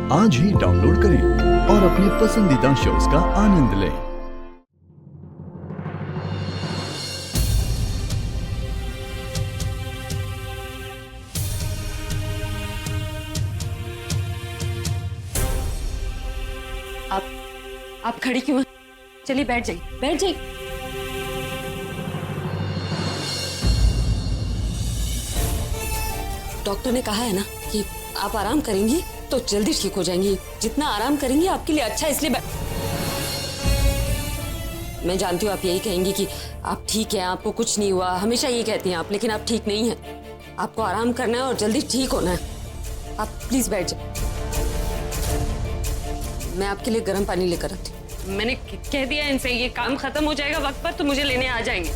आज ही डाउनलोड करें और अपने पसंदीदा शोज का आनंद लें। आप खड़ी क्यों हैं? चलिए बैठ जाइए, बैठ जाइए। डॉक्टर ने कहा है ना कि आप आराम करेंगी तो जल्दी ठीक हो जाएंगी। जितना आराम करेंगी आपके लिए अच्छा, इसलिए मैं जानती हूँ आप यही कहेंगी कि आप ठीक हैं, आपको कुछ नहीं हुआ, हमेशा ये कहती हैं आप, लेकिन आप ठीक नहीं हैं। आपको आराम करना है और जल्दी ठीक होना है। आप प्लीज बैठ जाइए, मैं आपके लिए गर्म पानी लेकर आती हूँ। मैंने कह दिया इनसे ये काम खत्म हो जाएगा वक्त पर तो मुझे लेने आ जाएंगे।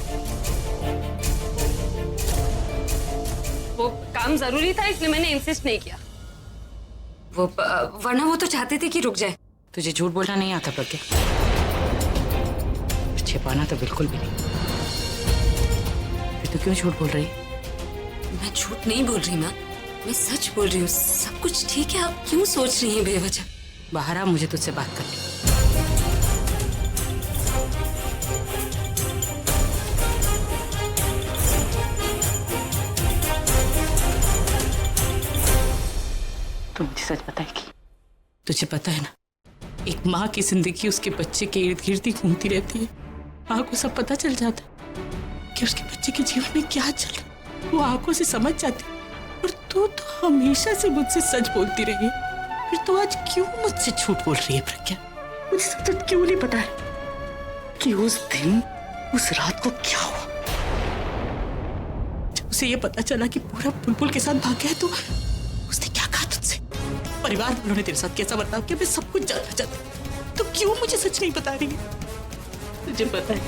वो काम जरूरी था इसलिए मैंने इंसिस्ट नहीं किया, वरना वो तो चाहते थे कि रुक जाए। तुझे झूठ बोलना नहीं आता प्रज्ञा, छिपाना तो बिल्कुल भी नहीं। फिर तू क्यों झूठ बोल रही? मैं झूठ नहीं बोल रही माँ, मैं सच बोल रही हूँ। सब कुछ ठीक है, आप क्यों सोच रही हैं बेवजह? बाहर आ, मुझे तुझसे बात करनी। तो मुझे सच बताएगी? तुझे पता है ना, एक माँ की जिंदगी उसके बच्चे के इर्द गिर्द ही घूमती रहती है। माँ को सब पता चल जाता है कि उसके बच्चे के जीवन में क्या चल रहा है, वो आंखों से समझ जाती है। और तू तो हमेशा से मुझसे सच बोलती रही है, फिर तू आज क्यों मुझसे झूठ बोल रही है प्रज्ञा? मुझे सच क्यों नहीं पता है कि उस दिन, उस रात को क्या हुआ? जब उसे ये पता चला कि पूरा बुलबुल के साथ भाग गया तो उसने क्या कहा तुझसे? परिवार वालों ने तेरे साथ कैसा बर्ताव किया, मैं सब कुछ जानना चाहती हूँ। तो क्यों मुझे सच नहीं बता रही है? तुझे पता है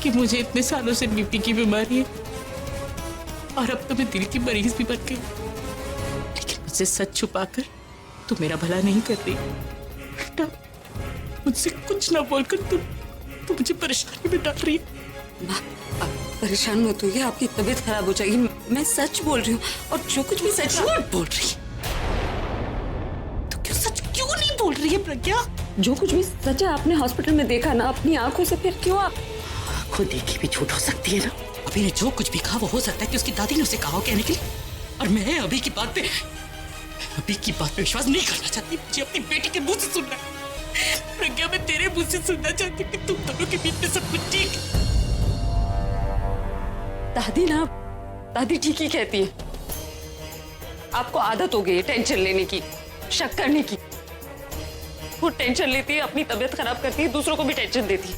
कि मुझे इतने सालों से बीपी की बीमारी है और अब तो मैं दिल की मरीज भी बन गई, लेकिन मुझसे सच छुपाकर तू मेरा भला नहीं कर रही। बेटा, मुझसे कुछ ना बोलकर तू मुझे परेशानी में डाल रही है। माँ, आप परेशान मत होइए, आपकी तबीयत खराब हो जाएगी। मैं सच बोल रही हूँ और जो कुछ भी सच। झूठ बोल रही है? तो क्यों सच क्यों नहीं बोल रही है प्रज्ञा? जो कुछ भी सच है आपने हॉस्पिटल में देखा ना अपनी आंखों से, फिर क्यों आप? आंखों देखी भी झूठ हो सकती है ना। अभी ने जो कुछ भी कहा वो हो सकता है कि उसकी दादी ने उसे कहा हो कहने के लिए, और मैं अभी की बात पे विश्वास नहीं करना चाहती। मुझे अपनी बेटी के मुंह से सुनना है। प्रज्ञा, मैं तेरे मुंह से सुनना चाहती हूँ कि तुम दोनों के बीच में सब कुछ ठीक है। दादी ठीक ही कहती है। आपको आदत हो गई है टेंशन लेने की, शक करने की। वो टेंशन लेती है, अपनी तबीयत खराब करती है, दूसरों को भी टेंशन देती है।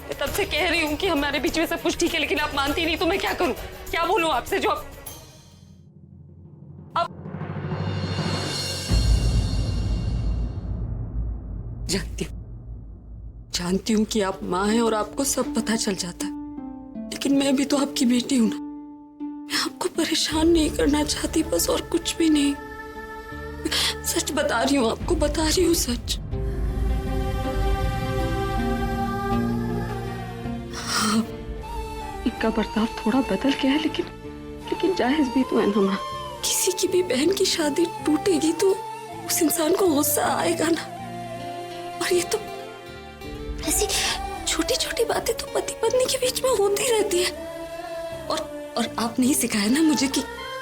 मैं तब से कह रही हूँ कि हमारे बीच में सब कुछ ठीक है, लेकिन आप मानती नहीं, तो मैं क्या करूँ? क्या बोलूँ आपसे जो आप जानती हूँ कि आप माँ हैं और आपको सब पता चल जाता है, लेकिन मैं भी तो आपकी बेटी हूं ना। मैं आपको परेशान नहीं करना चाहती, बस, और कुछ भी नहीं। सच बता रही हूँ, आपको बता रही हूँ सच। हाँ, इनका बर्ताव थोड़ा बदल गया है, लेकिन जायज भी तो है ना माँ। किसी की भी बहन की शादी टूटेगी तो उस इंसान को गुस्सा आएगा ना। और ये तो ऐसी छोटी छोटी बातें तो पति पत्नी के बीच में होती रहती है। और आपने ही सिखाया ना मुझे कि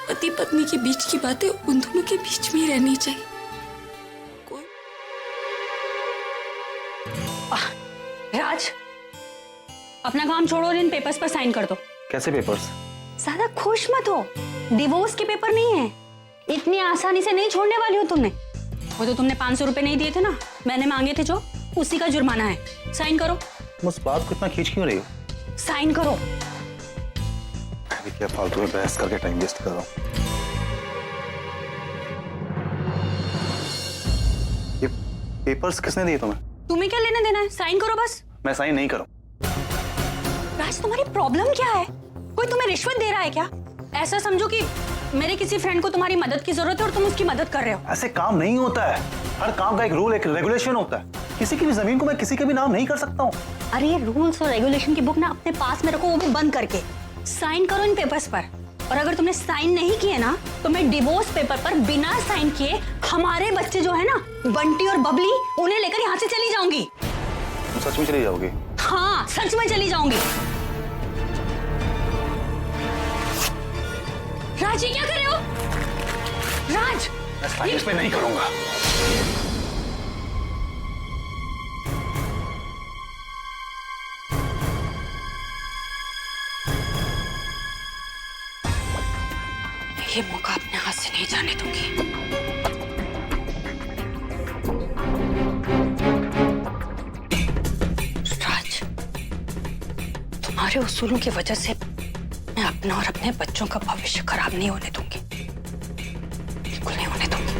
पति पत्नी के बीच की बातें उन दोनों के बीच में ही रहनी चाहिए। राज, अपना काम छोड़ो और इन पेपर्स पर साइन कर दो। कैसे पेपर्स? ज्यादा खुश मत हो, डिवोर्स के पेपर नहीं है। इतनी आसानी से नहीं छोड़ने वाली हो तुमने। वो तो तुमने 500 रुपए नहीं दिए थे ना, मैंने मांगे थे जो, उसी का जुर्माना है। साइन करो। उस बात को इतना खींच क्यों रही हो? साइन करो। अभी क्या फालतू में बहस करके टाइम वेस्ट कर रहा हूँ। ये पेपर्स किसने दिए तुम्हें? तुम्हें क्या लेना देना है? साइन करो बस। मैं साइन नहीं करूँ। राज, तुम्हारी प्रॉब्लम क्या है? कोई तुम्हें रिश्वत दे रहा है क्या? ऐसा समझो कि मेरे किसी फ्रेंड को तुम्हारी मदद की जरूरत है और तुम उसकी मदद कर रहे हो। ऐसे काम नहीं होता है। हर काम का एक रूल, एक रेगुलेशन होता है। किसी की भी जमीन को मैं किसी के भी नाम नहीं कर सकता हूँ। अरे ये रूल्स और रेगुलेशन की बुक ना अपने पास में रखो, वो भी बंद करके। साइन करो इन पेपर्स पर और अगर तुमने साइन नहीं किए ना तो मैं डिवोर्स पेपर पर बिना साइन किए हमारे बच्चे जो है ना बंटी और बबली उन्हें लेकर यहाँ से चली जाऊंगी। तुम सच में चली जाओगी? हाँ, सच में चली जाऊंगी। राज, ये क्या कर रहे हो? राज, मैं साइन इस पे नहीं करूंगा। ये मौका अपने हाथ से नहीं जाने दूंगी। राज, तुम्हारे उसूलों की वजह से मैं अपना और अपने बच्चों का भविष्य खराब नहीं होने दूंगी, बिल्कुल नहीं होने दूंगी।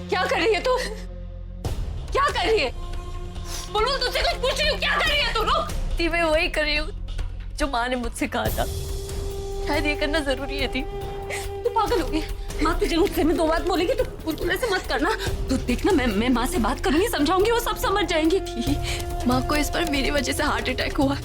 क्या कर रही है तू? क्या कर रही है? बुलबुल, तुझसे कुछ पूछ रही हूँ, क्या कर रही है तू? रुक। मैं वही कर रही हूँ जो माँ ने मुझसे कहा था। शायद ये करना जरूरी है। थी तू पागल हो गई? माँ तुझे मुझसे में 2 बात बोलेगी तो बिल्कुल ऐसे मत करना। तू देखना, मैं माँ से बात करूंगी, समझाऊंगी, वो सब समझ जाएंगी। थी माँ को इस बार मेरी वजह से हार्ट अटैक हुआ।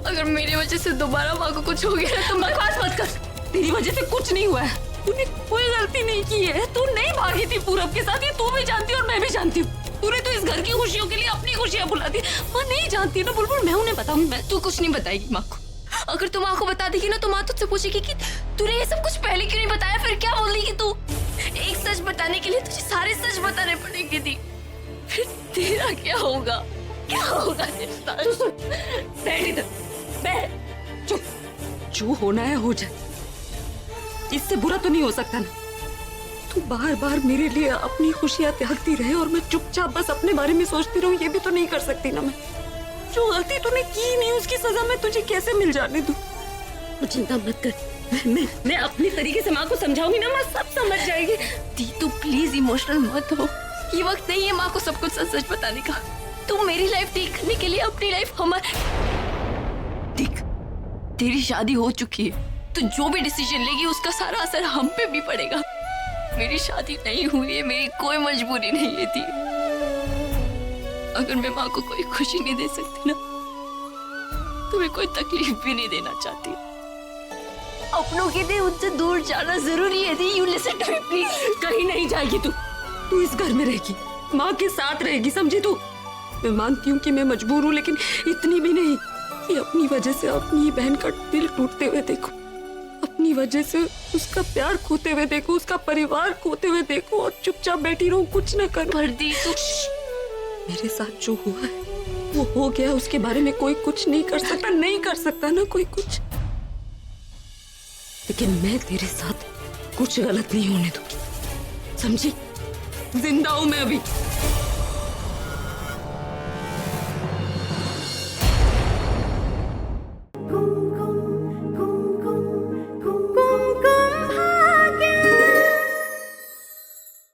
अगर मेरी वजह से दोबारा माँ को कुछ हो गया तो बकवास मत कर। तेरी वजह से कुछ नहीं हुआ है। तूने कोई गलती नहीं की है। तू नहीं भागी थी पूरब के साथ, ये तू भी जानती और मैं भी जानती हूँ। तूने तो इस घर की खुशियों के लिए अपनी खुशियाँ बुला दी। माँ नहीं जानती ना बुलबुल, मैं उन्हें बताऊंगी। मैं तू कुछ नहीं बताएगी माँ को। अगर तू माँ को बता देगी ना तो माँ तुझसे पूछेगी कि तूने ये सब कुछ पहले क्यों नहीं बताया। फिर क्या बोल रही कि तू एक सच बताने के लिए तुझे सारे सच बताने पड़ेंगे। थी फिर तेरा क्या होगा? क्या होगा तेरा? बैठ इधर, बैठ। चुप, जो होना है हो जाए। इससे बुरा तो नहीं हो सकता ना। तू बार बार मेरे लिए अपनी खुशियां त्यागती रहे और मैं चुपचाप बस अपने बारे में सोचती रहूं, ये भी तो नहीं कर सकती ना मैं। जो गलती तूने की नहीं उसकी सजा मैं तुझे कैसे मिल जाने दूं? तू चिंता मत कर, मैं अपनी तरीके से माँ को समझाऊंगी ना, माँ सब समझ जाएगी। दी तू प्लीज इमोशनल मत हो। ये वक्त नहीं है माँ को सब कुछ सच सच बताने का। तू मेरी लाइफ ठीक करने के लिए अपनी लाइफ देख, तेरी शादी हो चुकी है तो जो भी डिसीजन लेगी उसका सारा असर हम पे भी पड़ेगा। मेरी शादी नहीं हुई है, मेरी कोई मजबूरी नहीं है। थी अगर मैं माँ को कोई खुशी नहीं दे सकती ना तो मैं कोई तकलीफ भी नहीं देना चाहती। अपनों के लिए उनसे दूर जाना जरूरी है। You listen to me please. कहीं नहीं जाएगी तू इस घर में रहेगी, माँ के साथ रहेगी, समझी तू? मैं मानती हूँ कि मैं मजबूर हूँ, लेकिन इतनी भी नहीं कि अपनी वजह से अपनी बहन का दिल टूटते हुए देखो, अपनी वजह से उसका प्यार खोते हुए देखो, उसका परिवार खोते हुए देखो और चुपचाप बैठी रहूं, कुछ न करूं। पर दी तू मेरे साथ जो हुआ है वो हो गया, उसके बारे में कोई कुछ नहीं कर सकता, नहीं कर सकता ना कोई कुछ। लेकिन मैं तेरे साथ कुछ गलत नहीं होने दूंगी, समझी? जिंदा हूं मैं अभी।